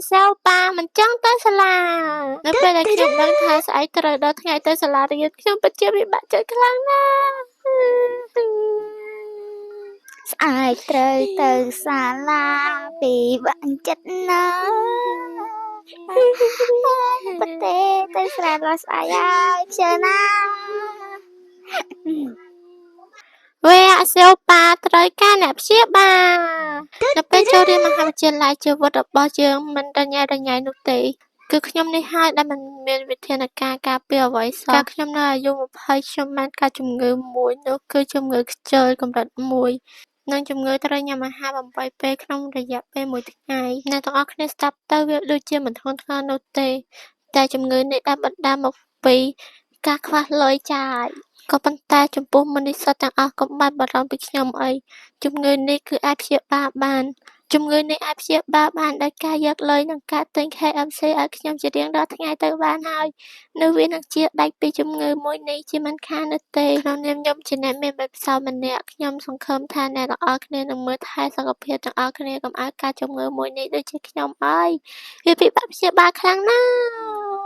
sao ba mình chẳng tới sala nó phải làខ្ញុំដឹងថាស្អែកត្រូវដល់ថ្ងៃទៅសាលារៀនខ្ញុំពិតជាពិបាកចិត្តខ្លាំងណាស់ស្អែកត្រូវទៅសាលាពិបាកចិត្តណាស់ប្រទេសទៅស្រាលស្អែកហើយខ្ជិលណាស់វេអសិលប៉ាត្រូវការអ្នកព្យាបាលនៅពេលចូលរៀនមហាវិទ្យាល័យជីវិតរបស់យើងមិនរញ៉េរញ៉ៃនោះទេគឺខ្ញុំនេះហើយដែលមិនមានវិធានការការពារអ្វីសោះកាលខ្ញុំនៅអាយុ20ខ្ញុំបានកើតជំងឺមួយនោះគឺជំងឺខ្ជិលកម្រិត1និងជំងឺត្រូវញ៉ាំអាហារ8ពេលក្នុងរយៈពេល1ថ្ងៃអ្នកទាំងអស់គ្នាស្ដាប់ទៅវាដូចជាមិនធ្ងន់ធ្ងរនោះទេតែជំងឺនេះបានបណ្ដាលមកពីការខ្វះលុយចាយក៏ប៉ុន្តែចំពោះមនុស្សទាំងអស់កុំបាច់បារម្ភពីខ្ញុំអីជំងឺនេះគឺអាចព្យាបាលបានជំងឺនេះអាចព្យាបាលបានដោយការយកលុយនិងការទិញ KFC ឲ្យខ្ញុំជារៀងរាល់ថ្ងៃទៅបានហើយនោះវានឹងជាដាច់ពីជំងឺមួយនេះជាមិនខាននោះទេក្នុងនាមខ្ញុំជាអ្នកមានបទពិសោធន៍ម្នាក់ខ្ញុំសង្ឃឹមថាអ្នកទាំងអស់គ្នានឹងមើលថែសុខភាពទាំងអស់គ្នាកុំឲ្យកើតជំងឺមួយនេះដូចជាខ្ញុំហើយវាពិបាកព្យាបាលខ្លាំងណាស់